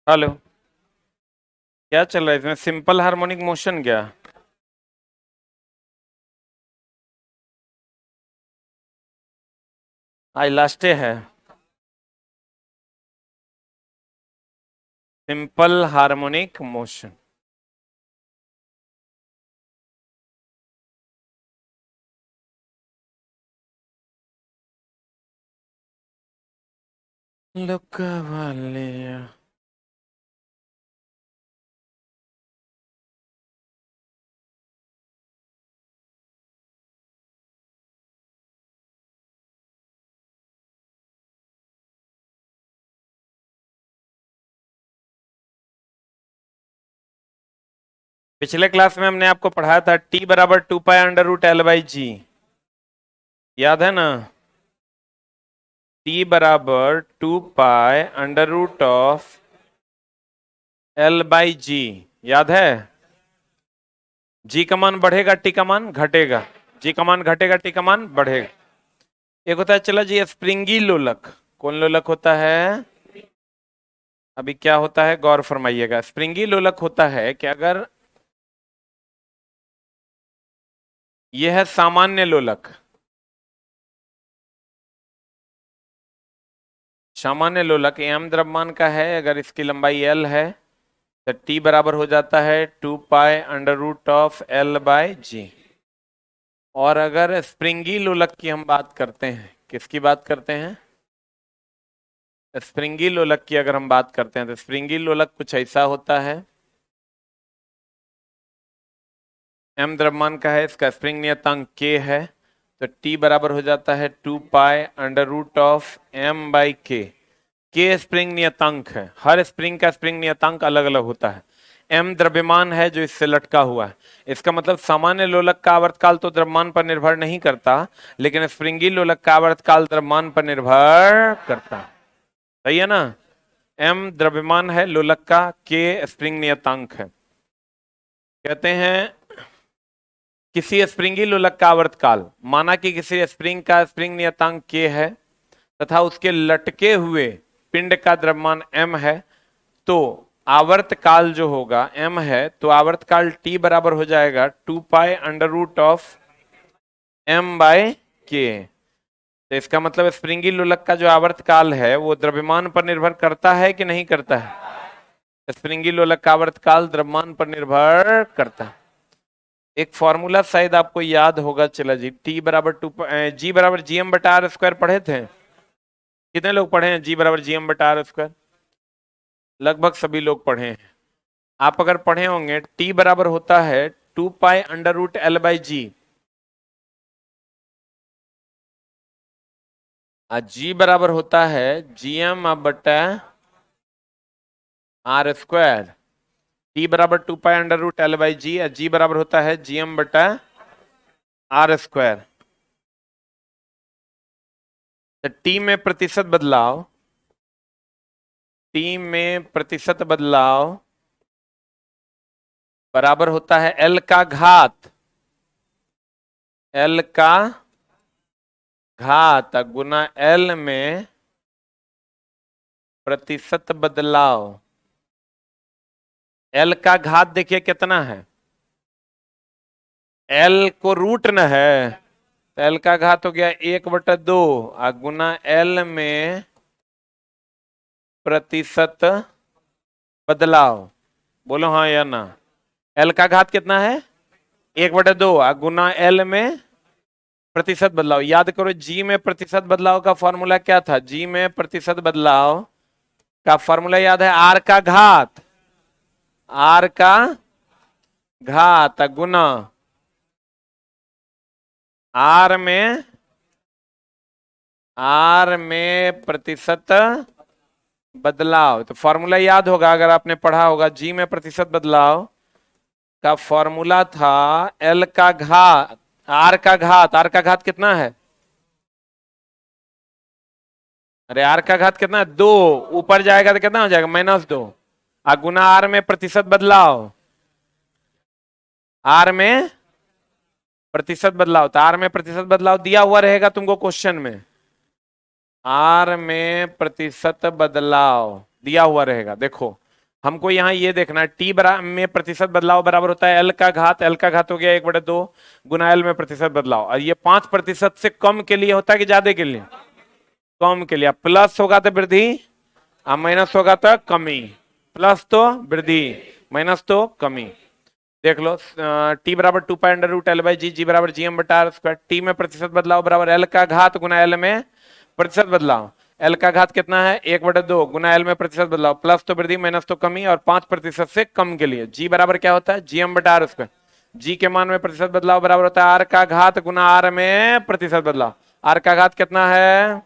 Hello. क्या चल रहा है इसमें? सिंपल हार्मोनिक मोशन क्या? आज लास्ट डे है। Simple harmonic motion. लुका वालिया। पिछले क्लास में हमने आपको पढ़ाया था टी बराबर 2 पाई अंडर रूट L/G। याद है ना? टी बराबर 2 pi under root of L/G। याद है? जी का मान बढ़ेगा, टी का मान घटेगा। जी का मान घटेगा, टी का मान बढ़ेगा। एक होता है, चला जी, स्प्रिंगी लोलक। कौन लोलक होता है? अभी क्या होता है गौर फरमाइएगा। स्प्रिंगी लोलक होता है कि अगर यह है सामान्य लोलक। सामान्य लोलक एम द्रव्यमान का है, अगर इसकी लंबाई एल है तो टी बराबर हो जाता है 2 pi under root of L/G। और अगर स्प्रिंगी लोलक की हम बात करते हैं, किसकी बात करते हैं? स्प्रिंगी लोलक की अगर हम बात करते हैं तो स्प्रिंगी लोलक कुछ ऐसा होता है। एम द्रव्यमान का है, इसका स्प्रिंग नियतांक के है, तो टी बराबर हो जाता है 2 pi under root of M/K। के स्प्रिंग नियतांक है, हर स्प्रिंग का स्प्रिंग नियतांक अलग अलग होता है। एम द्रव्यमान है जो इससे लटका हुआ है। इसका मतलब सामान्य लोलक का आवर्तकाल तो द्रव्यमान पर निर्भर नहीं करता, लेकिन स्प्रिंगी लोलक का आवर्तकाल द्रव्यमान पर निर्भर करता है। सही है ना? एम द्रव्यमान है लोलक का, के स्प्रिंग नियतांक है। कहते हैं किसी स्प्रिंगी लोलक का आवर्तकाल, माना कि किसी स्प्रिंग का स्प्रिंग नियतांक के है तथा उसके लटके हुए पिंड का द्रव्यमान m है, तो आवर्तकाल जो होगा m है, तो आवर्तकाल t बराबर हो जाएगा 2 pi under root of M/K। तो इसका मतलब स्प्रिंगी लोलक का जो आवर्तकाल है वो द्रव्यमान पर निर्भर करता है कि नहीं करता है? स्प्रिंगी लोलक का आवर्तकाल द्रव्यमान पर निर्भर करता है। एक फॉर्मूला शायद आपको याद होगा, चला जी, टी बराबर जी बराबर GM/R² पढ़े थे। कितने लोग पढ़े हैं? जी बराबर GM/R²। लगभग सभी लोग पढ़े हैं। आप अगर पढ़े होंगे, टी बराबर होता है 2 पाई अंडर रूट L/G। जी बराबर होता है GM/R²। टी बराबर 2 पाई अंडर रूट L/G, जी बराबर होता है GM/R²। तो टी में प्रतिशत बदलाव, टी में प्रतिशत बदलाव बराबर होता है एल का घात, एल का घात गुना एल में प्रतिशत बदलाव। एल का घात देखिए कितना है, एल को रूट न है, तो एल का घात हो गया 1/2 गुना एल में प्रतिशत बदलाव। बोलो हाँ या ना? एल का घात कितना है? 1/2 गुना एल में प्रतिशत बदलाव। याद करो, जी में प्रतिशत बदलाव का फॉर्मूला क्या था? जी में प्रतिशत बदलाव का फॉर्मूला याद है? आर का घात, आर का घात गुना आर में, आर में प्रतिशत बदलाव। तो फॉर्मूला याद होगा अगर आपने पढ़ा होगा, जी में प्रतिशत बदलाव का फॉर्मूला था एल का घात, आर का घात। आर का घात कितना है? अरे आर का घात कितना है? 2। ऊपर जाएगा तो कितना हो जाएगा? -2 गुना आर में प्रतिशत बदलाव, आर में प्रतिशत बदलाव। तो आर में प्रतिशत बदलाव दिया हुआ रहेगा तुमको क्वेश्चन में, आर में प्रतिशत बदलाव दिया हुआ रहेगा। देखो हमको यहाँ ये देखना है टी में प्रतिशत बदलाव बराबर होता है एल का घात हो गया 1/2 गुना एल में प्रतिशत बदलाव, और ये 5% से कम के लिए होता है कि ज्यादा के लिए? कम के लिए। प्लस होगा तो वृद्धि और माइनस होगा तो कमी। प्लस तो वृद्धि, माइनस तो कमी। देख लो टी बराबर 2 pi under root l by g, g बराबर जी एम बटा आर स्क्वायर। टी में प्रतिशत बदलाव बराबर एल का घात गुना एल में प्रतिशत बदलाव। एल का घात कितना है? 1/2 गुना एल में प्रतिशत बदलाव, प्लस तो वृद्धि माइनस तो कमी, और 5% से कम के लिए जी बराबर क्या होता है? जी एम बटा आर स्क्वायर। जी के मान में प्रतिशत बदलाव बराबर होता है आर का घात गुना आर में प्रतिशत बदलाव। आर का घात कितना है?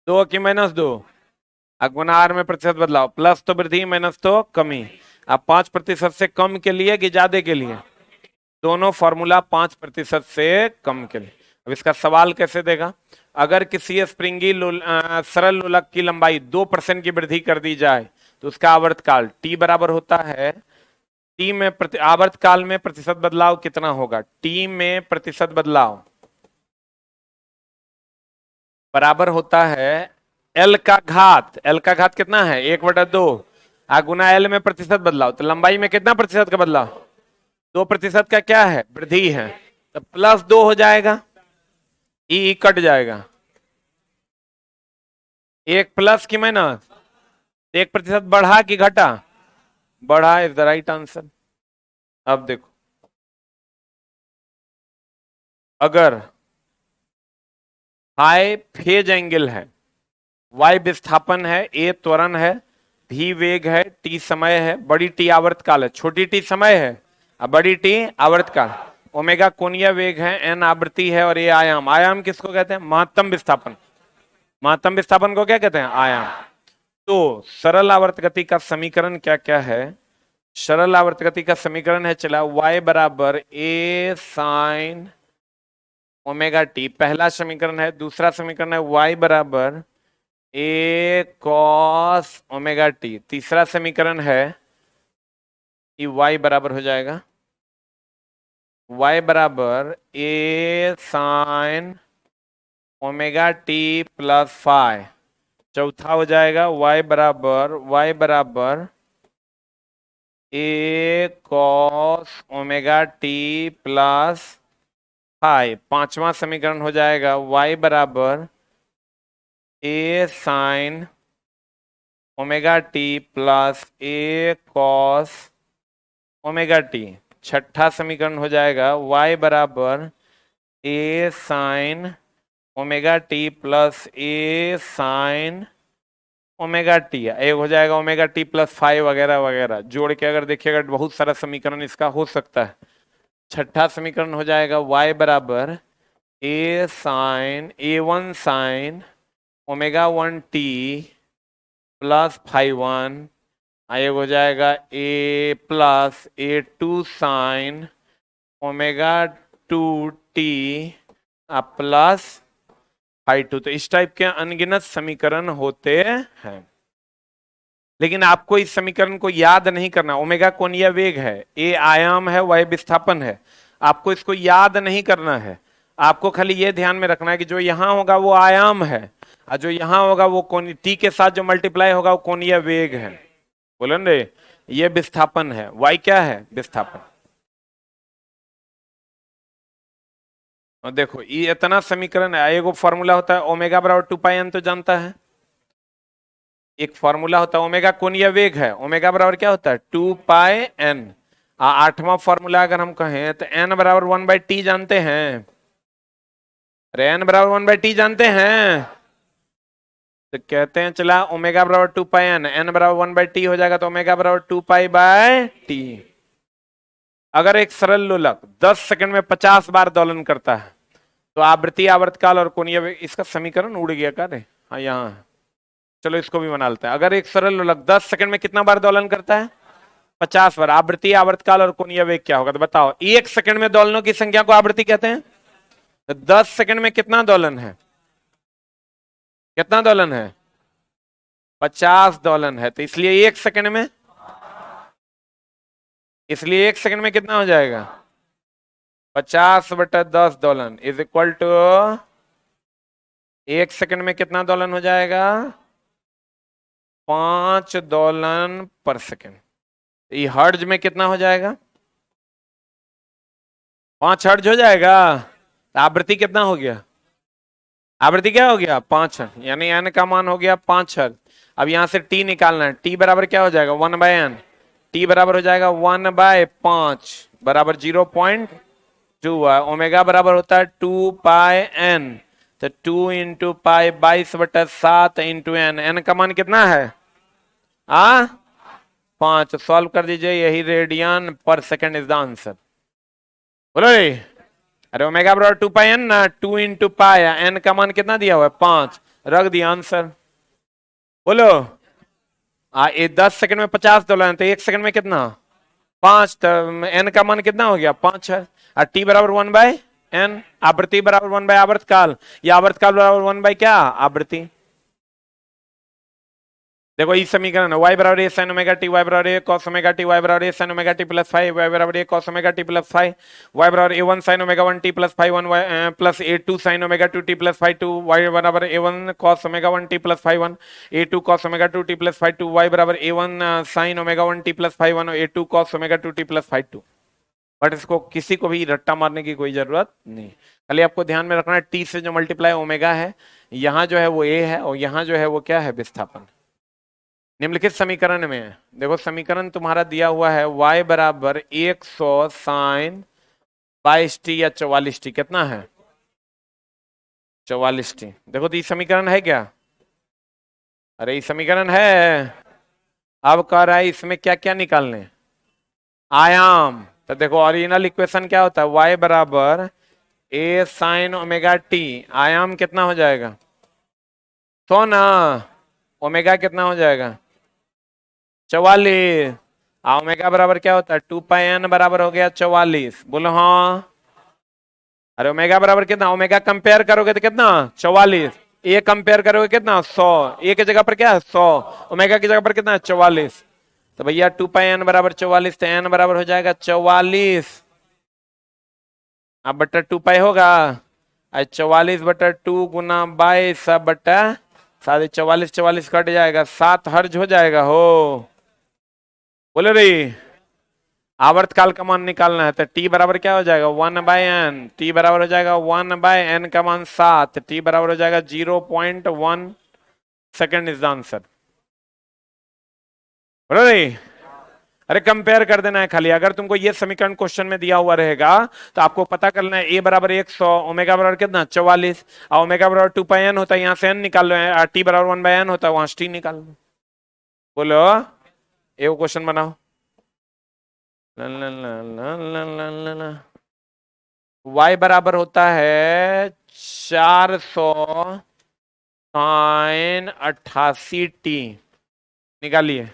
2 की -2 गुना आर में प्रतिशत बदलाव, प्लस तो वृद्धि माइनस तो कमी। अब 5% से कम के लिए कि ज्यादा के लिए? दोनों फॉर्मूला 5% से कम के लिए। अब इसका सवाल कैसे देगा? अगर किसी स्प्रिंगी सरल लोलक की लंबाई 2% की वृद्धि कर दी जाए तो उसका आवर्तकाल टी बराबर होता है, टी में आवर्तकाल में प्रतिशत बदलाव कितना होगा? टी में प्रतिशत बदलाव बराबर होता है एल का घात। एल का घात कितना है? 1/2 गुना एल में प्रतिशत बदलाव, तो लंबाई में कितना प्रतिशत का बदलाव? 2% का क्या है? वृद्धि है, तो +2 हो जाएगा, ई कट जाएगा। एक प्लस की माइनस? 1% बढ़ा कि घटा? बढ़ा इज द राइट आंसर। अब देखो, अगर हाई फेज एंगल है, वाई विस्थापन है, ए त्वरण है, भी वेग है, टी समय है, बड़ी टी आवर्तकाल है, छोटी टी समय है और बड़ी टी आवर्तकाल, ओमेगा कोणीय वेग है, एन आवृत्ति है और ये आयाम। आयाम किसको कहते हैं? महत्तम विस्थापन। महत्तम विस्थापन को क्या कहते हैं? आयाम। तो सरल आवर्त गति का समीकरण क्या क्या है? सरल आवर्त गति का समीकरण है, चला y बराबर ए साइन ओमेगा टी, पहला समीकरण है। दूसरा समीकरण है y बराबर ए कॉस ओमेगा टी। तीसरा समीकरण है कि y बराबर हो जाएगा y बराबर a sine omega t plus phi. चौथा हो जाएगा y बराबर a cos omega t plus phi. पांचवा समीकरण हो जाएगा y बराबर a sine omega t plus a cos omega t. छठा समीकरण हो जाएगा y बराबर a sine omega t plus a sine omega t. एक हो जाएगा ओमेगा टी प्लस फाइव वगैरह वगैरह, जोड़ के अगर देखिएगा बहुत सारा समीकरण इसका हो सकता है। छठा समीकरण हो जाएगा y बराबर a one sine omega 1 t plus phi one. एक हो जाएगा a plus a 2 sine omega 2 t plus phi 2। तो इस टाइप के अनगिनत समीकरण होते हैं, लेकिन आपको इस समीकरण को याद नहीं करना। ओमेगा कोणीय वेग है, ए आयाम है, वाई विस्थापन है, आपको इसको याद नहीं करना है। आपको खाली ये ध्यान में रखना है कि जो यहां होगा वो आयाम है और जो यहां होगा वो कोणीय, टी के साथ जो मल्टीप्लाई होगा वो कोणीय वेग है। बोलन रे, ये विस्थापन है, वाई क्या है? विस्थापन। और देखो ये इतना समीकरण है, एगो फॉर्मूला होता है ओमेगा बराबर 2 पाई n, तो जानता है। एक फॉर्मूला होता है ओमेगा कोणीय वेग है, ओमेगा बराबर क्या होता है? 2 पाई n। आठवां फॉर्मूला अगर हम कहें तो n बराबर 1/t जानते हैं। अरे n बराबर 1/t जानते हैं, तो कहते हैं चला ओमेगा बराबर 2 पाई n, n बराबर 1/t हो जाएगा, तो ओमेगा बराबर 2 पाई/t। अगर एक सरल लोलक 10 सेकंड में 50 बार दोलन करता है तो आवृत्ति आवर्तकाल और कोणीय वेग, इसका समीकरण उड़ गया क्या रे? हाँ यहाँ है, चलो इसको भी बना लेते हैं। अगर एक सरल लोलक 10 सेकंड में कितना बार दोलन करता है? 50 बार। आवृत्ति आवर्तकाल और कोणीय वेग क्या होगा? तो बताओ, 1 सेकंड में दोलनों की संख्या को आवृत्ति कहते हैं। तो 10 सेकंड में कितना दोलन है? कितना दोलन है? 50 दोलन है, तो इसलिए 1 सेकंड में कितना हो जाएगा? 50/10 दोलन इज इक्वल टू 1 सेकंड में कितना दोलन हो जाएगा? 5 दोलन पर सेकेंड। ये हर्ज में कितना हो जाएगा? 5 हर्ज हो जाएगा। तो आवृत्ति कितना हो गया? आवृत्ति क्या हो गया? 5 हर्ज, यानी एन का मान हो गया 5 हर्ज। अब यहां से टी निकालना है। टी बराबर क्या हो जाएगा? 1/n। टी बराबर हो जाएगा 1/5 बराबर 0.2। ओमेगा बराबर होता है 2πn। तो 2 into pi 22/7 into n. N का मान कितना है? 5। सॉल्व कर दीजिए, यही रेडियन पर सेकेंड इज द आंसर। बोलो रे। अरे ओमेगा बराबर 2πn ना, 2 इंटू पाई, एन का मान कितना दिया हुआ है? 5। रख दिया आंसर। बोलो। ये 10 सेकंड में 50 डॉलर, तो 1 सेकंड में कितना? 5। तो एन का मान कितना हो गया? 5 है। और टी बराबर 1/n। आवृत्ति बराबर 1/आवर्तकाल, या आवर्तकाल बराबर 1/ क्या? आवृत्ति। देखो इस समीकरण है, y बराबर a sin omega T, y बराबर a cos omega T, y बराबर a sin omega t plus 5, y बराबर a cos omega t plus 5, y बराबर a1 sin omega 1 t plus 5 1 plus a2 sin omega 2 t plus 5 2, y बराबर a1 cos omega 1 t plus 5 1, a2 cos omega 2 t plus 5 2, y बराबर a1 sin omega 1 t plus 5 1, a2 cos omega 2 t plus 5 2। But इसको किसी को भी रट्टा मारने की कोई जरूरत नहीं, खाली आपको ध्यान में रखना है टी से जो मल्टीप्लाई ओमेगा है, यहाँ जो है वो a है, और यहाँ जो है वो क्या है? विस्थापन। निम्नलिखित समीकरण में देखो, समीकरण तुम्हारा दिया हुआ है y बराबर 100 साइन 22t या 44t। कितना है? 44t। देखो तो ये समीकरण है क्या? अरे ये समीकरण है। अब कह रहा है इसमें क्या क्या निकालने? आयाम। तो देखो ओरिजिनल इक्वेशन क्या होता है? y बराबर a साइन ओमेगा टी, आयाम कितना हो जाएगा? 100 ना, ओमेगा कितना हो जाएगा? 44। ओमेगा बराबर क्या होता है? 2πn बराबर हो गया 44। बोलो हाँ। अरे ओमेगा बराबर कितना? ओमेगा कंपेयर करोगे तो कितना? 44। ए कंपेयर करोगे कितना? 100। ए की जगह पर क्या है? 100। ओमेगा की जगह पर कितना है? 44। तो भैया 2πn बराबर 44, तो एन बराबर हो जाएगा 44। अब बटा 2π होगा, 44/2 गुना 22 बटा 44, 44 कट जाएगा, 7 हर्ज हो जाएगा हो। बोले रे। आवर्तकाल का मान निकालना है, तो t बराबर क्या हो जाएगा? 1/n। t बराबर हो जाएगा 1/n का मान 7, t बराबर हो जाएगा 0.1 सेकेंड इज द आंसर। बोलो रे। अरे कंपेयर कर देना है खाली। अगर तुमको ये समीकरण क्वेश्चन में दिया हुआ रहेगा तो आपको पता करना है a बराबर 100, ओमेगा बराबर कितना? 44, और ओमेगा बराबर 2πn होता है, यहाँ से n निकाल लो, t बराबर 1/n होता है, वहां से t निकाल लो। बोलो ये क्वेश्चन बनाओ। y बराबर होता है 400 साइन 88t। निकालिए।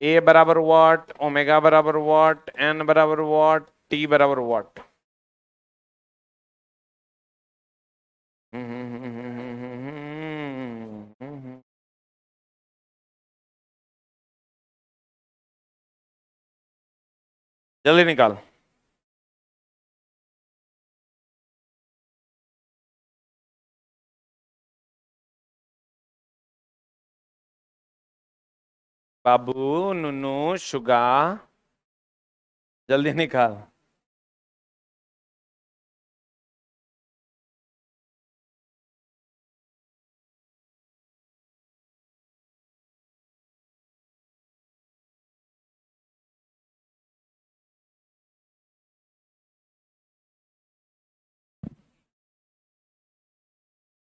a बराबर वॉट, ओमेगा बराबर वॉट, n बराबर वॉट, t बराबर वॉट। जल्दी निकाल। बाबू नुनू शुगा, जल्दी निकाल।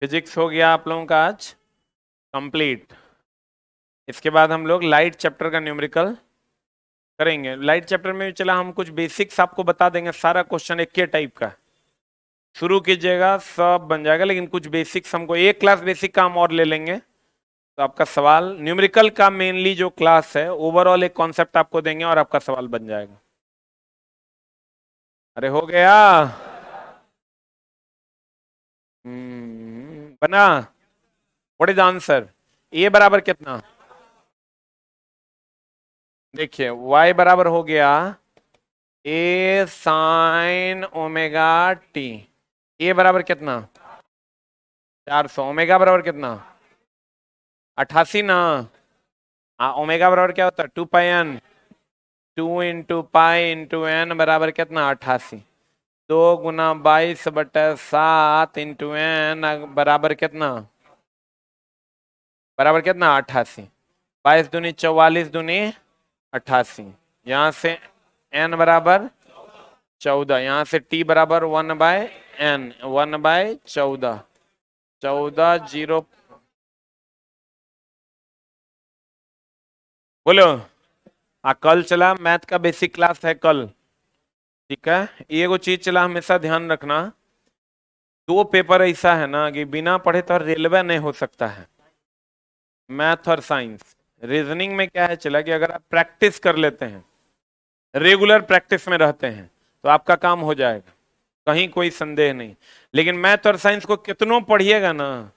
फिजिक्स हो गया आप लोगों का आज कंप्लीट। इसके बाद हम लोग लाइट चैप्टर का न्यूमेरिकल करेंगे। लाइट चैप्टर में चला हम कुछ बेसिक्स आपको बता देंगे, सारा क्वेश्चन एक के टाइप का शुरू कीजिएगा, सब बन जाएगा, लेकिन कुछ बेसिक्स हमको एक क्लास बेसिक का हम और ले लेंगे, तो आपका सवाल न्यूमेरिकल का मेनली जो क्लास है ओवरऑल एक कॉन्सेप्ट आपको देंगे और आपका सवाल बन जाएगा। अरे हो गया। बना। What is answer? ए बराबर कितना? देखिए y बराबर हो गया a साइन ओमेगा टी। ए बराबर कितना? 400। ओमेगा बराबर कितना? 88 ना, ओमेगा बराबर क्या होता है 2 पाई एन, 2 × पाई × एन बराबर कितना 88। 2 × 22/7 × एन बराबर कितना 88। 22 × 2 = 44, 2 × 88। यहाँ से एन बराबर 14, यहाँ से टी बराबर 1/n, 1/14, 14 0। बोलो। कल चला मैथ का बेसिक क्लास है कल, ठीक है। ये वो चीज चला हमेशा ध्यान रखना, दो पेपर ऐसा है ना कि बिना पढ़े तो रेलवे नहीं हो सकता है, मैथ और साइंस। रीजनिंग में क्या है चला कि अगर आप प्रैक्टिस कर लेते हैं, रेगुलर प्रैक्टिस में रहते हैं, तो आपका काम हो जाएगा, कहीं कोई संदेह नहीं। लेकिन मैथ और साइंस को कितनों पढ़िएगा ना,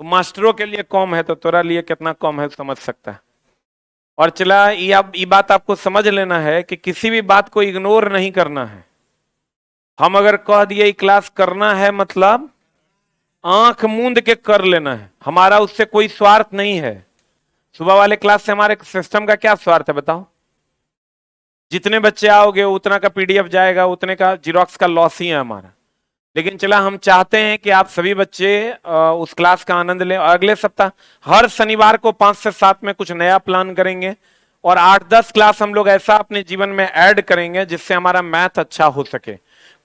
तो मास्टरों के लिए कम है तो तोरा लिए कितना कम है समझ सकता है। और चला ये बात आपको समझ लेना है कि किसी भी बात को इग्नोर नहीं करना है। हम अगर कह दिए क्लास करना है मतलब आंख मूंद के कर लेना है, हमारा उससे कोई स्वार्थ नहीं है। सुबह वाले क्लास से हमारे सिस्टम का क्या स्वार्थ है बताओ? जितने बच्चे आओगे उतना का पीडीएफ जाएगा, उतने का जीरोक्स का लॉस ही है हमारा। लेकिन चला हम चाहते हैं कि आप सभी बच्चे उस क्लास का आनंद लें। अगले सप्ताह हर शनिवार को 5 से 7 में कुछ नया प्लान करेंगे, और 8-10 क्लास हम लोग ऐसा अपने जीवन में ऐड करेंगे जिससे हमारा मैथ अच्छा हो सके।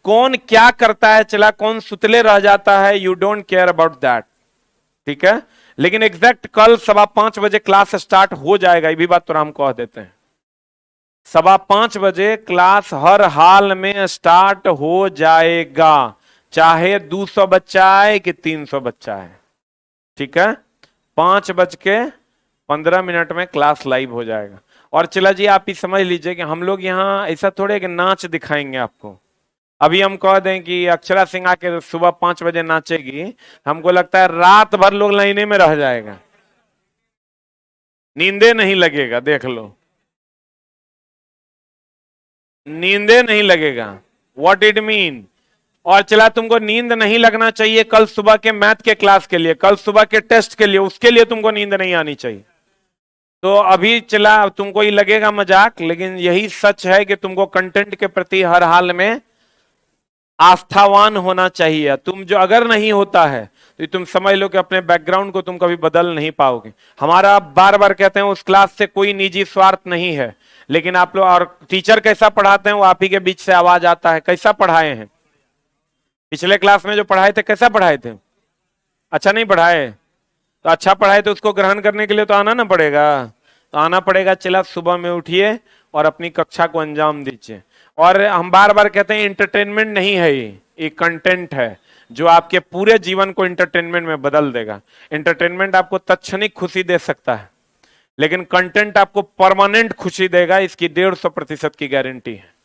कौन क्या करता है चला, कौन सुतले रह जाता है, you don't care about that, ठीक है। लेकिन एग्जैक्ट कल 5:15 क्लास स्टार्ट हो जाएगा, ये भी बात तो हम कह देते हैं। 5:15 क्लास हर हाल में स्टार्ट हो जाएगा, चाहे 200 बच्चा आए कि 300 बच्चा आए, ठीक है। 5:15 में क्लास लाइव हो जाएगा। और चला जी आप ही समझ लीजिए कि हम लोग यहाँ ऐसा थोड़े कि नाच दिखाएंगे आपको। अभी हम कह दें कि अक्षरा सिंह आके सुबह 5 बजे नाचेगी, हमको लगता है रात भर लोग लाइने में रह जाएगा, नींदे नहीं लगेगा, देख लो, नींदे नहीं लगेगा। What it mean? और चला तुमको नींद नहीं लगना चाहिए कल सुबह के मैथ के क्लास के लिए, कल सुबह के टेस्ट के लिए, उसके लिए तुमको नींद नहीं आनी चाहिए। तो अभी चला तुमको ये लगेगा मजाक, लेकिन यही सच है कि तुमको कंटेंट के प्रति हर हाल में आस्थावान होना चाहिए। तुम जो अगर नहीं होता है तो तुम समझ लो कि अपने बैकग्राउंड को तुम कभी बदल नहीं पाओगे। हमारा बार बार कहते हैं उस क्लास से कोई निजी स्वार्थ नहीं है, लेकिन आप लोग और टीचर कैसा पढ़ाते हैं वो आप ही के बीच से आवाज आता है। कैसा पढ़ाए हैं पिछले क्लास में जो पढ़ाए थे, कैसा पढ़ाए थे? अच्छा नहीं पढ़ाए तो अच्छा पढ़ाए तो उसको ग्रहण करने के लिए तो आना ना पड़ेगा, तो आना पड़ेगा। चला सुबह में उठिए और अपनी कक्षा को अंजाम दीजिए। और हम बार बार कहते हैं इंटरटेनमेंट नहीं है, ये कंटेंट है जो आपके पूरे जीवन को इंटरटेनमेंट में बदल देगा। इंटरटेनमेंट आपको तत्क्षणिक खुशी दे सकता है, लेकिन कंटेंट आपको परमानेंट खुशी देगा, इसकी 150% की गारंटी है।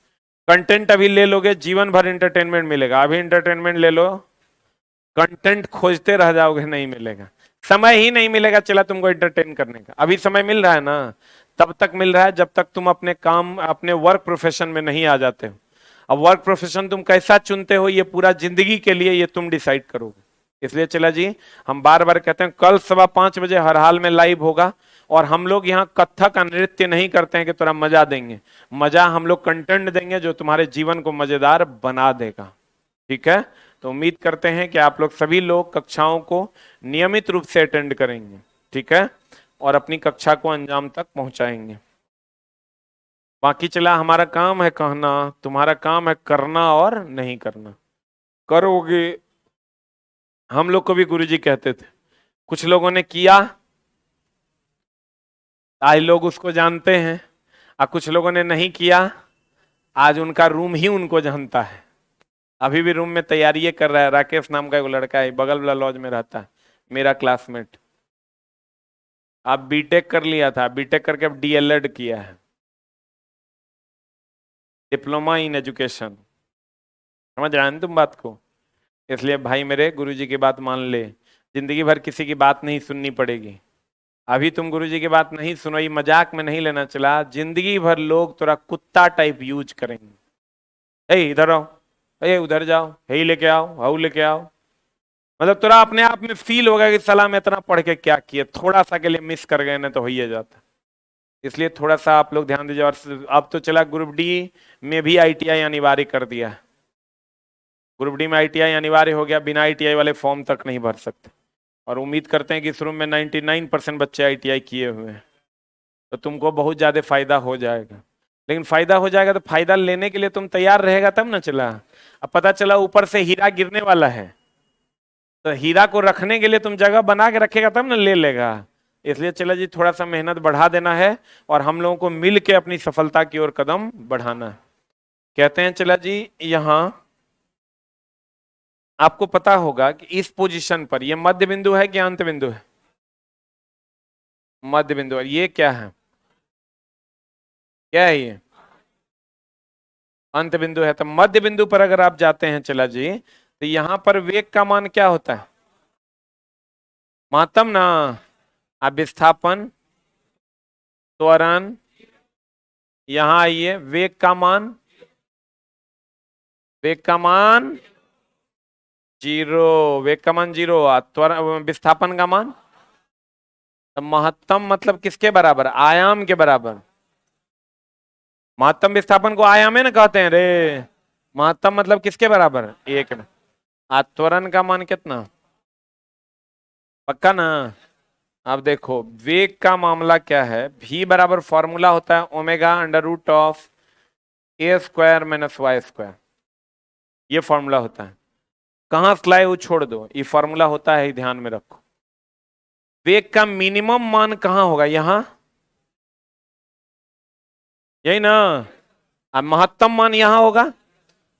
कंटेंट अभी ले लोगे जीवन भर इंटरटेनमेंट मिलेगा, अभी इंटरटेनमेंट ले लो कंटेंट खोजते रह जाओगे, नहीं मिलेगा, समय ही नहीं मिलेगा चला तुमको एंटरटेन करने का। अभी समय मिल रहा है ना, तब तक मिल रहा है जब तक तुम अपने काम अपने वर्क प्रोफेशन में नहीं आ जाते हो। अब वर्क प्रोफेशन तुम कैसा चुनते हो ये पूरा जिंदगी के लिए ये तुम डिसाइड करोगे। इसलिए चला जी हम बार बार कहते हैं कल 5:15 हर हाल में लाइव होगा। और हम लोग यहाँ कथक का नृत्य नहीं करते हैं कि थोड़ा मजा देंगे, मजा हम लोग कंटेंट देंगे जो तुम्हारे जीवन को मजेदार बना देगा, ठीक है। तो उम्मीद करते हैं कि आप लोग सभी लोग कक्षाओं को नियमित रूप से अटेंड करेंगे, ठीक है, और अपनी कक्षा को अंजाम तक पहुंचाएंगे। बाकी चला हमारा काम है कहना, तुम्हारा काम है करना और नहीं करना। करोगे। हम लोग को भी गुरुजी कहते थे, कुछ लोगों ने किया, आज लोग उसको जानते हैं, और कुछ लोगों ने नहीं किया, आज उनका रूम ही उनको जानता है। अभी भी रूम में तैयारी कर रहा है, राकेश नाम का एक लड़का है, बगल वाला लॉज में रहता है, मेरा क्लासमेट। आप बीटेक कर लिया था, बीटेक करके अब डीएलएड किया है, डिप्लोमा इन एजुकेशन। समझ रहे हैं तुम बात को? इसलिए भाई मेरे गुरुजी की बात मान ले, जिंदगी भर किसी की बात नहीं सुननी पड़ेगी। अभी तुम गुरुजी की बात नहीं सुनो, ये मजाक में नहीं लेना चला, जिंदगी भर लोग थोड़ा कुत्ता टाइप यूज करेंगे। ए इधर आओ, ए उधर जाओ, हे लेके आओ, हाउ लेके आओ। मतलब थोड़ा अपने आप में फील होगा कि सलाह में इतना पढ़ के क्या किए, थोड़ा सा के लिए मिस कर गए ना तो हो ही जाता। इसलिए थोड़ा सा आप लोग ध्यान दीजिए। और अब तो चला ग्रुप डी में भी आईटीआई अनिवार्य कर दिया। ग्रुप डी में आईटीआई अनिवार्य हो गया, बिना आईटीआई वाले फॉर्म तक नहीं भर सकते। और उम्मीद करते हैं कि इस रूम में 99% बच्चे आईटीआई किए हुए हैं, तो तुमको बहुत ज्यादा फायदा हो जाएगा। लेकिन फायदा हो जाएगा तो फायदा लेने के लिए तुम तैयार रहेगा तब ना चला। अब पता चला ऊपर से हीरा गिरने वाला है, तो हीरा को रखने के लिए तुम जगह बना के रखेगा तब ना ले लेगा। इसलिए चला जी थोड़ा सा मेहनत बढ़ा देना है और हम लोगों को मिल के अपनी सफलता की ओर कदम बढ़ाना है। कहते हैं चला जी, यहां आपको पता होगा कि इस पोजीशन पर ये मध्य बिंदु है कि अंत बिंदु है? मध्य बिंदु। और ये क्या है? क्या है ये? अंत बिंदु है। तो मध्य बिंदु पर अगर आप जाते हैं चला जी, तो यहां पर वेग का मान क्या होता है? महत्तम ना। अब विस्थापन, त्वरण, यहां आइए, वेग का मान, वेग का मान जीरो, वेग का मान जीरो, त्वरण विस्थापन का मान। तो महत्तम मतलब किसके बराबर? आयाम के बराबर। महत्तम विस्थापन को आयाम है ना कहते हैं रे। महत्तम मतलब किसके बराबर? एक में। त्वरण का मान कितना? पक्का ना? अब देखो वेग का मामला क्या है, v बराबर फॉर्मूला होता है omega under root of a square minus y square. ये फॉर्मूला होता है। कहां स्लाइड वो छोड़ दो, ये फॉर्मूला होता है, ध्यान में रखो। वेग का मिनिमम मान कहां होगा? यहां, यही ना। अब महत्तम मान यहां होगा।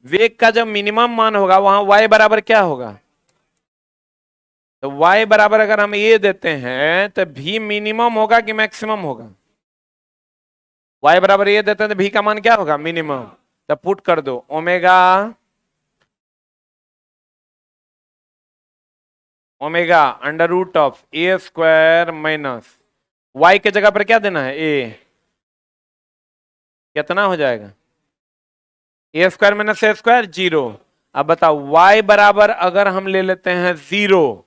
वेग का जब मिनिमम मान होगा वहां y बराबर क्या होगा? तो y बराबर अगर हम ये देते हैं तो v मिनिमम होगा कि मैक्सिमम होगा? y बराबर ये देते हैं तो v का मान क्या होगा? मिनिमम। तो पुट कर दो omega, omega under root of a square minus y के जगह पर क्या देना है? a। कितना हो जाएगा? ए स्क्वायर माइनस ए स्क्वायर जीरो। अब बताओ y बराबर अगर हम ले लेते हैं जीरो,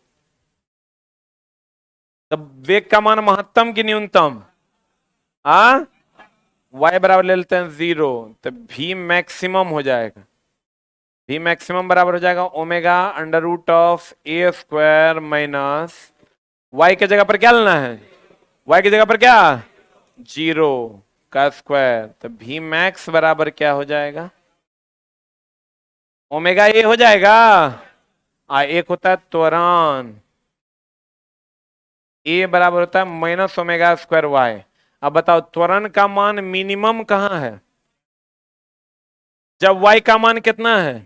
तब वेग का मान महत्तम की न्यूनतम? आ y बराबर ले लेते हैं जीरो, तो v मैक्सिमम हो जाएगा। v मैक्सिमम बराबर हो जाएगा omega under root of a square minus y के जगह पर क्या लेना है? y की जगह पर क्या? जीरो का स्क्वायर। तो v मैक्स बराबर क्या हो जाएगा? ओमेगा ए हो जाएगा। एक होता है त्वरण, ए बराबर होता है माइनस ओमेगा स्क्वायर वाई। अब बताओ त्वरण का मान मिनिमम कहां है? जब y का मान कितना है?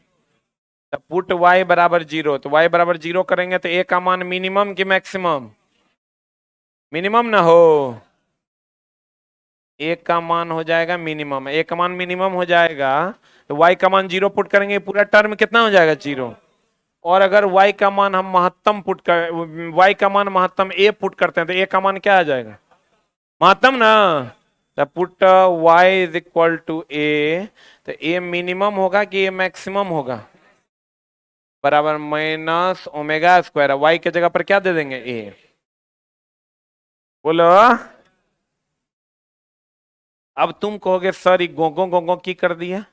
तब पुट y बराबर जीरो। तो y बराबर जीरो करेंगे तो a का मान मिनिमम कि मैक्सिमम? मिनिमम ना हो, a का मान हो जाएगा मिनिमम। a का मान मिनिमम हो जाएगा तो y का मान जीरो पुट करेंगे, पूरा टर्म कितना हो जाएगा? जीरो। और अगर y का मान हम महत्तम पुट कर, y का मान महत्तम a पुट करते हैं तो a का मान क्या आ जाएगा? महत्तम ना। तो put y is equal to a। तो a मिनिमम होगा कि a मैक्सिमम होगा? बराबर माइनस ओमेगा स्क्वायर। y के जगह पर क्या दे देंगे? a। बोलो। अब तुम कहोगे सर ये गोगो गोगो की कर दिया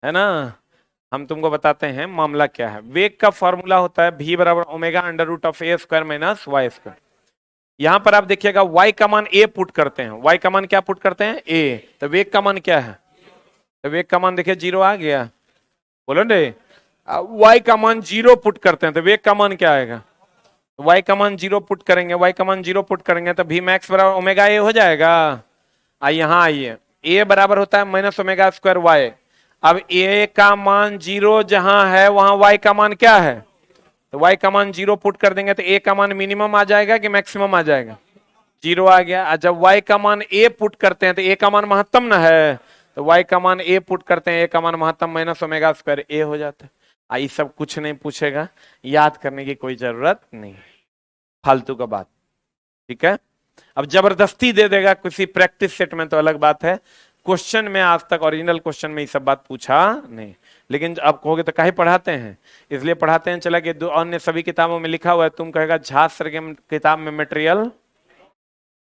है ना। हम तुमको बताते हैं मामला क्या है। वेग का फॉर्मूला होता है v बराबर omega under root of a square minus y square. यहां पर आप देखिएगा y का मान a पुट करते हैं। y का मान क्या पुट करते हैं? a। तो वेग का मान क्या है? तो वेग का मान देखिए जीरो आ गया। बोलो ने। y का मान जीरो पुट करते हैं तो वेग का मान क्या आएगा? y का मान जीरो पुट करेंगे, y का मान जीरो पुट करेंगे तो v मैक्स बराबर ओमेगा ए हो जाएगा। यहां आइए, a बराबर होता है माइनस ओमेगा स्क्वायर वाई। अब a का मान जीरो जहां है वहां y का मान क्या है? तो y का मान जीरो पुट कर देंगे तो a का मान मिनिमम आ जाएगा कि मैक्सिमम आ जाएगा? जीरो आ गया। जब y का मान a पुट करते हैं तो a का मान महत्तम ना है, तो y का मान a पुट करते हैं, a का मान महत्तम माइनस ओमेगा स्क्वायर a हो जाता है। ये सब कुछ नहीं पूछेगा, याद करने की कोई जरूरत नहीं, फालतू का बात। ठीक है। अब जबरदस्ती दे देगा किसी प्रैक्टिस सेट में तो अलग बात है। क्वेश्चन में आज तक ओरिजिनल क्वेश्चन में ये सब बात पूछा नहीं। लेकिन अब कहोगे तो काहे पढ़ाते हैं? इसलिए पढ़ाते हैं चला कि दो अन्य सभी किताबों में लिखा हुआ है। तुम कहेगा झा सर के किताब में मटेरियल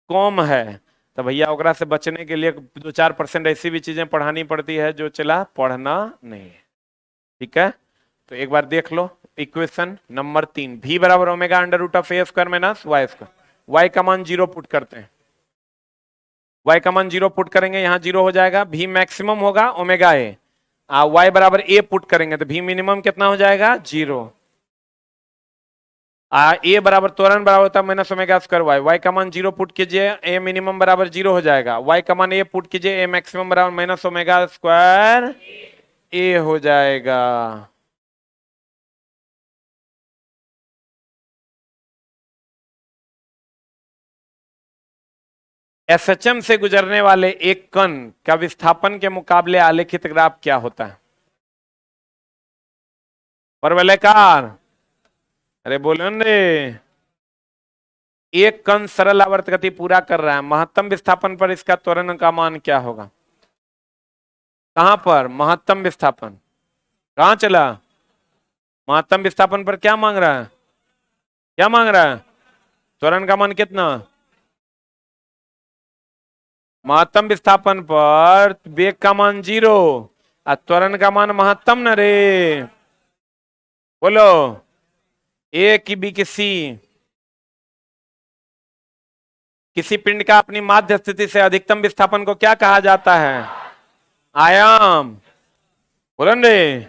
कम है, तो भैया ओकरा से बचने के लिए 2-4% ऐसी भी चीजें पढ़ानी पड़ती है जो चला पढ़ना नहीं है। ठीक है, तो एक बार देख लो इक्वेशन नंबर 3, v बराबर omega under root of a square minus y square. Y का मान 0 पुट करते हैं, y का मान 0 पुट करेंगे, यहां 0 हो जाएगा, v मैक्सिमम होगा ओमेगा ए, y बराबर a पुट करेंगे तो v मिनिमम कितना हो जाएगा 0। ए बराबर त्वरण बराबर होता है minus omega square y, y का मान 0 पुट कीजिए, ए मिनिमम बराबर 0 हो जाएगा, वाई का मान ए पुट कीजिए, ए मैक्सिमम बराबर माइनस ओमेगा स्क्वायर ए हो जाएगा। एसएचएम से गुजरने वाले एक कण का विस्थापन के मुकाबले आलेखित ग्राफ क्या होता है? परवलयकार, अरे बोलो रे। एक कण सरल आवर्त गति पूरा कर रहा है, महत्तम विस्थापन पर इसका त्वरण का मान क्या होगा? कहां पर महत्तम विस्थापन, कहां चला? महत्तम विस्थापन पर क्या मांग रहा है, क्या मांग रहा है? त्वरण का मान कितना? महत्तम विस्थापन पर वेग का मान 0 और त्वरण का मान महत्तम न रे। बोलो, ए की बी की सी, किसी पिंड का अपनी माध्य स्थिति से अधिकतम विस्थापन को क्या कहा जाता है? आयाम। बोलो रे,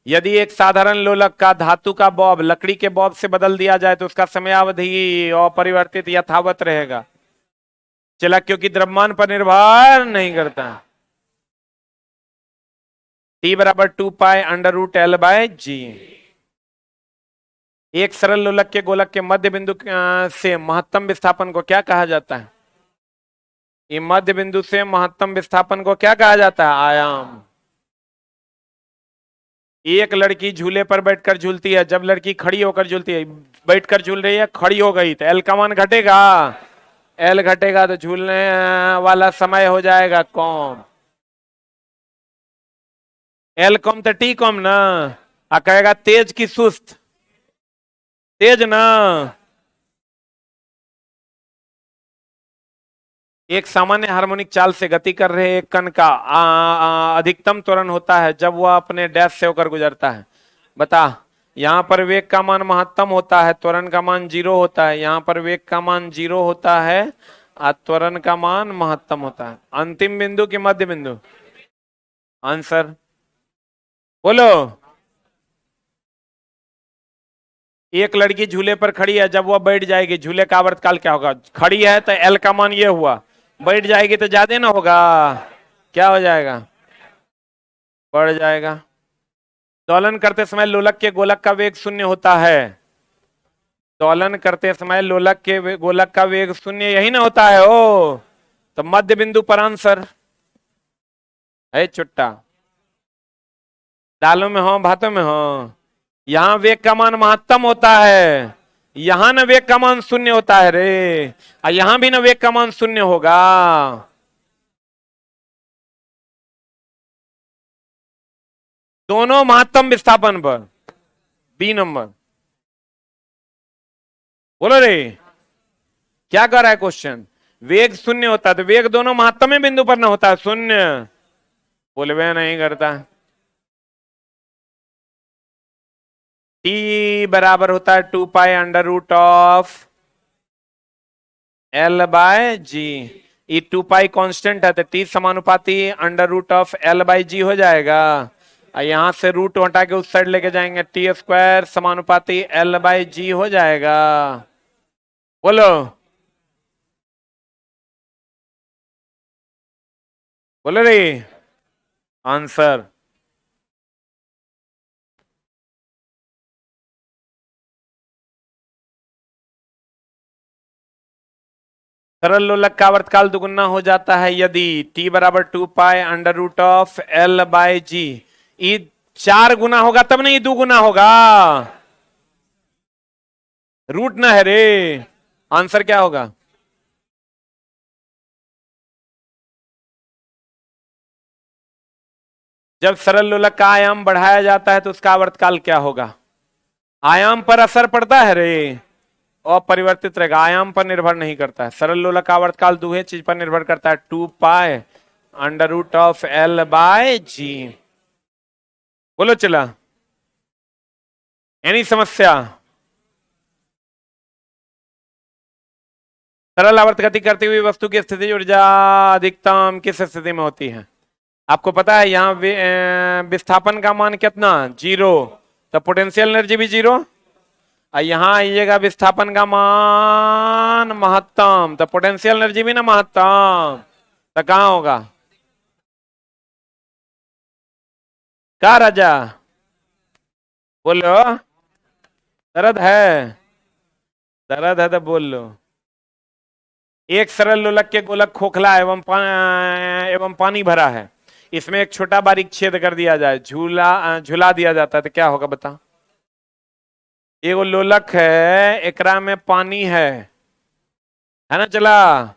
यदि एक साधारण लोलक का धातु का बॉब लकड़ी के बॉब से बदल दिया जाए तो उसका समयावधि अपरिवर्तित यथावत रहेगा, चला क्योंकि द्रव्यमान पर निर्भर नहीं करता। टी बराबर 2 pi under root l by g. एक सरल लोलक के गोलक के मध्य बिंदु से महत्तम विस्थापन को क्या कहा जाता है? ये मध्य बिंदु से महत्तम विस्थापन को क्या कहा जाता है? आयाम। एक लड़की झूले पर बैठकर झूलती है, जब लड़की खड़ी होकर झूलती है, बैठकर झूल रही है, खड़ी हो गई तो एल का मान घटेगा, एल घटेगा तो झूलने वाला समय हो जाएगा कम, एल कम तो टी कम ना, आ कहेगा तेज की सुस्त, तेज ना। एक सामान्य हार्मोनिक चाल से गति कर रहे एक कण का अधिकतम त्वरण होता है जब वह अपने डैश से होकर गुजरता है। बता, यहां पर वेग का मान महत्तम होता है, त्वरण का मान 0 होता है, यहां पर वेग का मान 0 होता है और त्वरण का मान महत्तम होता है। अंतिम बिंदु की मध्य बिंदु? आंसर बोलो। एक लड़की झूले पर खड़ी है, जब वह बैठ जाएगी झूले का आवर्तकाल क्या होगा? खड़ी है तो एल का मान ये हुआ, बैठ जाएगी तो ज्यादा ना होगा, क्या हो जाएगा? बढ़ जाएगा। दोलन करते समय लोलक के गोलक का वेग 0 होता है, दोलन करते समय लोलक के गोलक का वेग 0 यही ना होता है ओ, तो मध्य बिंदु पर आंसर है चुट्टा। दालों में हो भातों में हो, यहां वेग का मान महत्तम होता है, यहां ना वेग का मान 0 होता है रे, और यहां भी ना वेग का मान 0 होगा। दोनों महत्तम विस्थापन पर। बी नंबर बोलो रे, क्या कर रहा है क्वेश्चन? वेग 0 होता है तो वेग दोनों महत्तम बिंदु पर ना होता है 0, बोलवे नहीं करता। टी बराबर होता है 2 pi under root of l by g. ये 2 पाई कांस्टेंट है तो टी समानुपाती under root of l by g हो जाएगा, और यहां से रूट हटा के उस साइड लेके जाएंगे, टी स्क्वायर समानुपाती एल बाय जी हो जाएगा। बोलो, बोलो रे आंसर। सरल लोलक का आवर्तकाल दुगुना हो जाता है यदि t बराबर 2 pi under root of l by g. ये 4 गुना होगा तब नहीं 2 गुना होगा, रूट ना है रे। आंसर क्या होगा? जब सरल लोलक का आयाम बढ़ाया जाता है तो उसका आवर्तकाल क्या होगा? आयाम पर असर पड़ता है रे, अपरिवर्तित रहेगा, आयाम पर निर्भर नहीं करता है। सरल लोलक का आवर्तकाल दूहे चीज पर निर्भर करता है, 2 pi under root of l by g. बोलो चला, एनी समस्या? सरल आवर्त गति करती हुई वस्तु की स्थिति ऊर्जा अधिकतम किस स्थिति में होती है? आपको पता है यहाँ विस्थापन का मान कितना, 0, तो पोटेंशियल एनर्जी भी 0। और यहाँ आइएगा विस्थापन का मान महत्तम, तो पोटेंशियल एनर्जी भी ना महत्तम, तो कहां होगा? क्या राजा? बोलो, दर्द है? दर्द है तो बोल लो। एक सरल लोलक के गोलक खोखला एवं पानी भरा है, इसमें एक छोटा बारीक छेद कर दिया जाए, झूला दिया जाता है, तो क्या होगा बता? एगो लोलक है, एकरा में पानी है ना चला?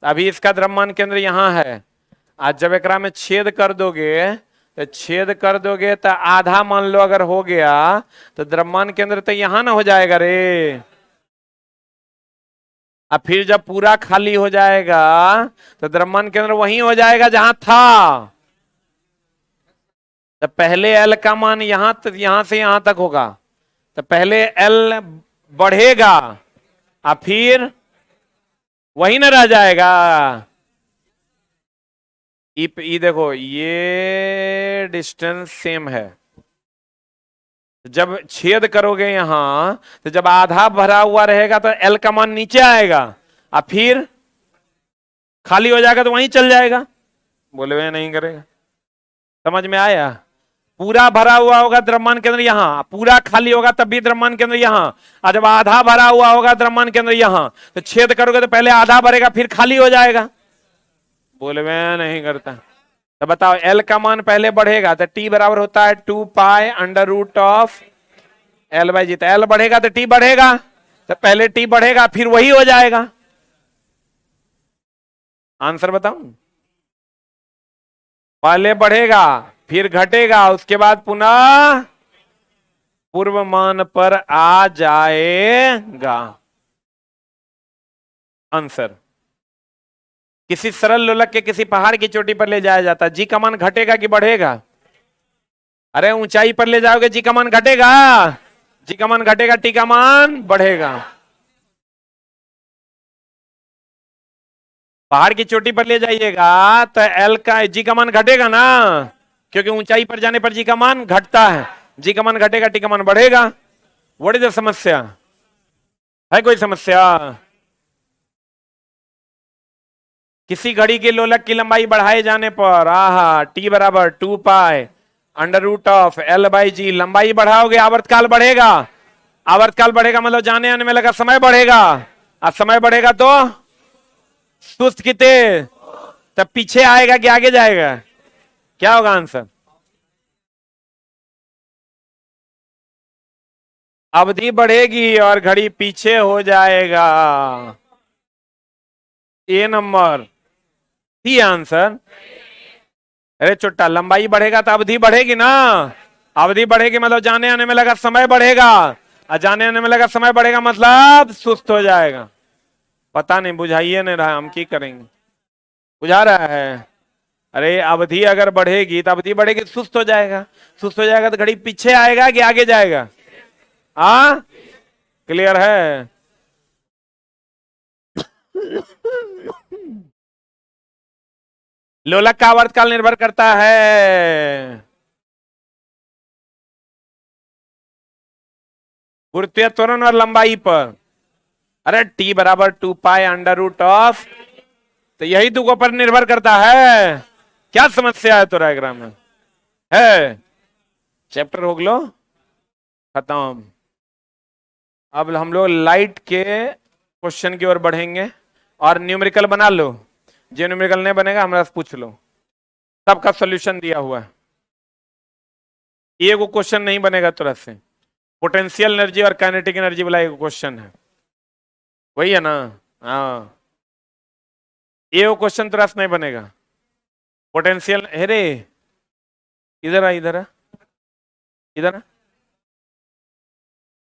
अभी इसका द्रव्यमान केंद्र यहाँ है। आज जब एकरा में छेद कर दोगे तो आधा मान लो अगर हो गया तो द्रव्यमान केंद्र तो यहाँ ना हो जाएगा रे। अब फिर जब पूरा खाली हो जाएगा तो द्रव्यमान केंद्र वहीं हो जाएगा जहां था। तो पहले एल का मान यहां से यहां तक होगा, तो पहले एल बढ़ेगा और फिर वही ना रह जाएगा। ई देखो, ये डिस्टेंस सेम है। जब छेद करोगे यहां तो जब आधा भरा हुआ रहेगा तो एल का मान नीचे आएगा और फिर खाली हो जाएगा तो वहीं चल जाएगा। बोले वे नहीं करेगा, समझ में आया? पूरा भरा हुआ होगा द्रव्यमान केंद्र यहाँ, पूरा खाली होगा तब भी द्रव्यमान केंद्र यहाँ, और जब आधा भरा हुआ होगा द्रव्यमान केंद्र यहाँ, तो छेद करोगे तो पहले आधा भरेगा फिर खाली हो जाएगा। बोले मैं नहीं करता। तो बताओ, एल का मान पहले बढ़ेगा तो टी बराबर होता है 2 pi under root of l by g. तो एल बढ़ेगा तो टी बढ़ेगा, तो पहले टी बढ़ेगा फिर वही हो जाएगा। आंसर बताऊं? पहले बढ़ेगा फिर घटेगा, उसके बाद पुनः पूर्व मान पर आ जाएगा। आंसर, किसी सरल लोलक के किसी पहाड़ की चोटी पर ले जाया जाता है, जी का मान घटेगा कि बढ़ेगा? अरे ऊंचाई पर ले जाओगे जी का मान घटेगा, जी का मान घटेगा, टी का मान बढ़ेगा। पहाड़ की चोटी पर ले जाइएगा तो एल का जी का मान घटेगा ना, क्योंकि ऊंचाई पर जाने पर जी का मान घटता है। जी का मान घटेगा, टी का मान बढ़ेगा। व्हाट इज द समस्या? है कोई समस्या? किसी घड़ी के लोलक की लंबाई बढ़ाए जाने पर आहा टी बराबर 2 pi under root of l by g. लंबाई बढ़ाओगे आवर्तकाल बढ़ेगा, आवर्तकाल बढ़ेगा मतलब जाने आने में लगा समय बढ़ेगा, और समय बढ़ेगा तो सुस्त किते, तब पीछे आएगा कि आगे जाएगा? क्या होगा आंसर? अवधि बढ़ेगी और घड़ी पीछे हो जाएगा। ए नंबर ही आंसर। अरे चुट्टा, लंबाई बढ़ेगा तो अवधि बढ़ेगी ना, अवधि बढ़ेगी मतलब जाने आने में लगा समय बढ़ेगा, और जाने आने में लगा समय बढ़ेगा मतलब सुस्त हो जाएगा। पता नहीं, बुझाइए नहीं रहा, हम की करेंगे? बुझा रहा है? अरे अवधि अगर बढ़ेगी तो अवधि बढ़ेगी तो सुस्त हो जाएगा, सुस्त हो जाएगा तो घड़ी पीछे आएगा कि आगे जाएगा? हाँ, क्लियर है? लोलक का आवर्तकाल निर्भर करता है गुरुत्वीय त्वरण और लंबाई पर। अरे टी बराबर 2 पाई अंडर रूट ऑफ, तो यही तुको पर निर्भर करता है। क्या समस्या है तो डायग्राम में है? चैप्टर हो गलो खत्म। अब हम लोग लाइट के क्वेश्चन की ओर बढ़ेंगे, और न्यूमेरिकल बना लो, जो न्यूमेरिकल नहीं बनेगा हमरा से पूछ लो, सबका सॉल्यूशन दिया हुआ है। ये वो क्वेश्चन नहीं बनेगा तुरंत से, पोटेंशियल एनर्जी और काइनेटिक एनर्जी वाला एक क्वेश्चन है, वही है ना? हाँ, ये वो क्वेश्चन तुरंत नहीं बनेगा। पोटेंशियल, अरे इधर आ, इधर आ, इधर आ,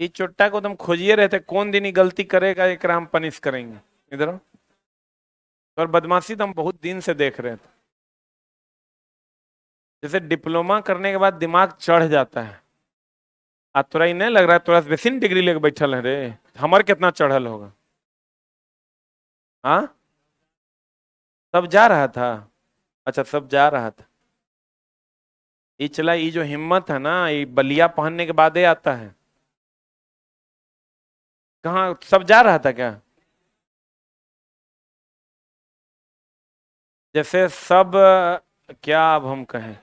ये चुट्टा को तुम खोजिए रहते, कौन दिन ही गलती करेगा एक हम पनिश करेंगे। इधर आओ। और बदमाशी तो हम बहुत दिन से देख रहे थे। जैसे डिप्लोमा करने के बाद दिमाग चढ़ जाता है। आज तोरा ही नहीं लग रहा है तोरा वैसी डिग्री लेके बैठल है रे, हमार कितना चढ़ल होगा। हाँ सब जा रहा था। अच्छा सब जा रहा था। ये चला, ये जो हिम्मत है ना, ये बलिया पहनने के बाद ही आता है। कहाँ सब जा रहा था क्या? जैसे सब क्या अब हम कहें,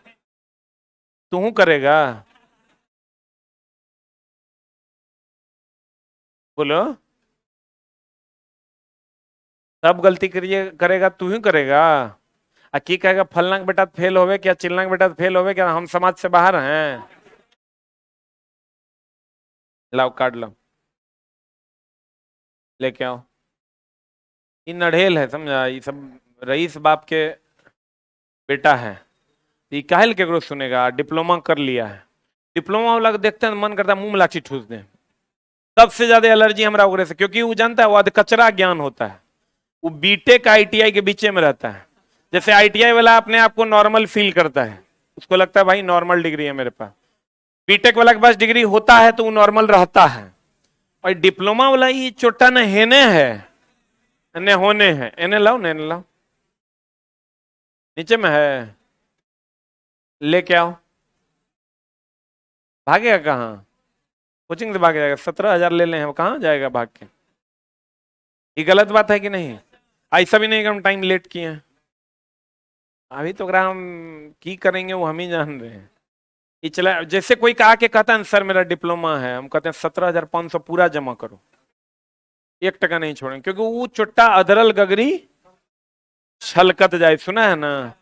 तू करेगा? बोलो। सब गलती करिए करेगा, तू ही करेगा। आ की कहेगा फलना के बेटा फेल होवे क्या, चिलना के बेटा फेल होवे क्या, हम समाज से बाहर हैं? लाओ काट लो, लेके आओ। ये नढ़ेल है समझा, ये सब रईस बाप के बेटा है। ये काहे केकरो सुनेगा, डिप्लोमा कर लिया है। डिप्लोमा वाला को देखते हैं मन करता है मुंह में लाठी ठूस दें। सबसे ज्यादा एलर्जी हमारा ओकरे से, क्योंकि वो जानता है वो कचरा ज्ञान होता है। वो बीटेक आईटीआई के बीच में रहता है। जैसे आईटीआई वाला अपने आप को नॉर्मल फील करता है, उसको लगता है भाई नॉर्मल डिग्री है मेरे पास। बीटेक वाला के पास डिग्री होता है तो वो नॉर्मल रहता है। और डिप्लोमा वाला ये चोटा न हेने है न होने है। इन्हें लाओ न लाओ, नीचे में है, लेके आओ। भागेगा कहाँ? कोचिंग से भाग जाएगा, 17,000 ले लें, कहाँ जाएगा भाग के? ये गलत बात है कि नहीं? ऐसा भी नहीं कि हम टाइम लेट किए हैं। अभी तो हम की करेंगे वो हम ही जान रहे हैं। ये चला, जैसे कोई कहा के कहता है सर मेरा डिप्लोमा है, हम कहते हैं 17,500 पूरा जमा करो, 1 टका नहीं छोड़ेंगे, क्योंकि वो चुट्टा अधरल गगरी छलकत जाए, सुना है ना,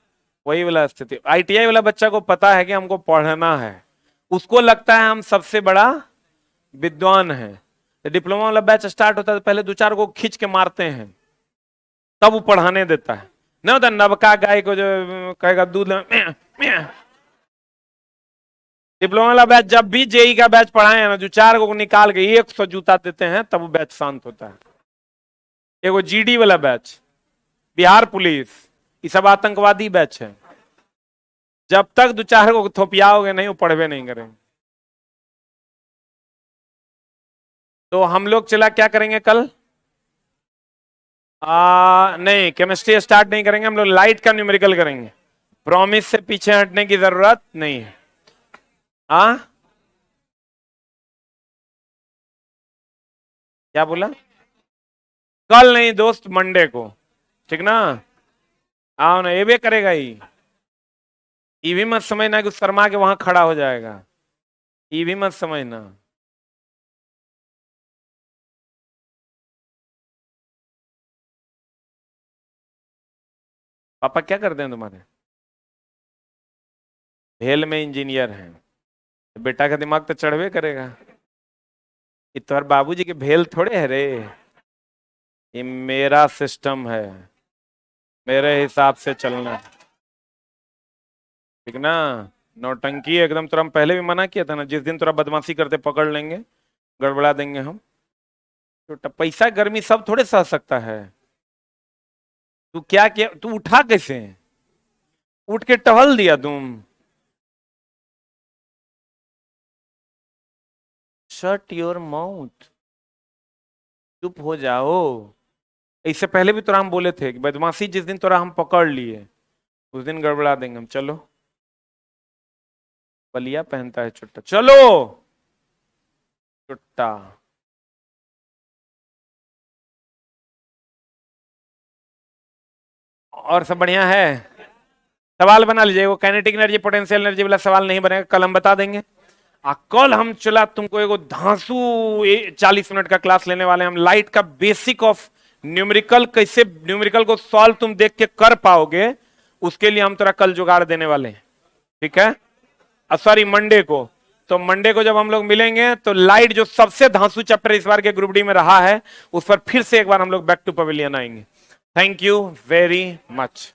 वही वाला स्थिति। आईटीआई वाला बच्चा को पता है कि हमको पढ़ना है, उसको लगता है हम सबसे बड़ा विद्वान है। तो डिप्लोमा वाला बैच स्टार्ट होता है तो पहले 2-4 को खींच के मारते हैं, तब वो पढ़ाने देता है। नहीं होता नबका गाय को जो कहेगा दूध डिप्लोमा वाला बैच जब भी जेई का बैच पढ़ाए ना, जो 4 को निकाल के 100 जूता देते हैं, तब वो बैच शांत होता है। एगो जीडी वाला बैच, बिहार पुलिस, ये सब आतंकवादी बैच है। जब तक 2-4 को थोपियाओगे नहीं, वो पढ़वे नहीं करेंगे। तो हम लोग चला क्या करेंगे कल? नहीं, केमिस्ट्री स्टार्ट नहीं करेंगे हम लोग, लाइट का न्यूमेरिकल करेंगे। प्रॉमिस से पीछे हटने की जरूरत नहीं है। क्या बोला? कल नहीं दोस्त, मंडे को, ठीक ना? आओ ना, ये भी करेगा ये भी मत समझना कि शर्मा के वहां खड़ा हो जाएगा, ये भी मत समझना। पापा क्या करते हैं तुम्हारे? भेल में इंजीनियर हैं। बेटा का दिमाग तो चढ़वे करेगा। ये तो बाबूजी के भेल थोड़े है रे, ये मेरा सिस्टम है, मेरे हिसाब से चलना है, ठीक ना? नौटंकी एकदम। तो हम पहले भी मना किया था ना, जिस दिन थोड़ा बदमाशी करते पकड़ लेंगे, गड़बड़ा देंगे हम। तो पैसा गर्मी सब थोड़े सह सकता है। तू क्या किया, तू उठा कैसे? उठ के टहल दिया तुम? शट योर माउथ, चुप हो जाओ। इससे पहले भी तोरा हम बोले थे कि बदमाशी जिस दिन तोरा हम पकड़ लिए, उस दिन गड़बड़ा देंगे हम। चलो, बलिया पहनता है चुट्टा, चलो चुट्टा। और सब बढ़िया है? सवाल बना लीजिए, वो काइनेटिक एनर्जी पोटेंशियल एनर्जी वाला सवाल नहीं बनेगा, कल हम बता देंगे। कल हम चला तुमको एगो धांसू 40 मिनट का क्लास लेने वाले हैं हम, लाइट का बेसिक ऑफ न्यूमेरिकल, कैसे न्यूमेरिकल को सॉल्व तुम देख के कर पाओगे, उसके लिए हम तेरा कल जुगाड़ देने वाले हैं, ठीक है? सॉरी, मंडे को। तो मंडे को जब हम लोग मिलेंगे तो लाइट जो सबसे धांसू चैप्टर इस बार के ग्रुप डी में रहा है, उस पर फिर से एक बार हम लोग बैक टू पवेलियन आएंगे। Thank you very much.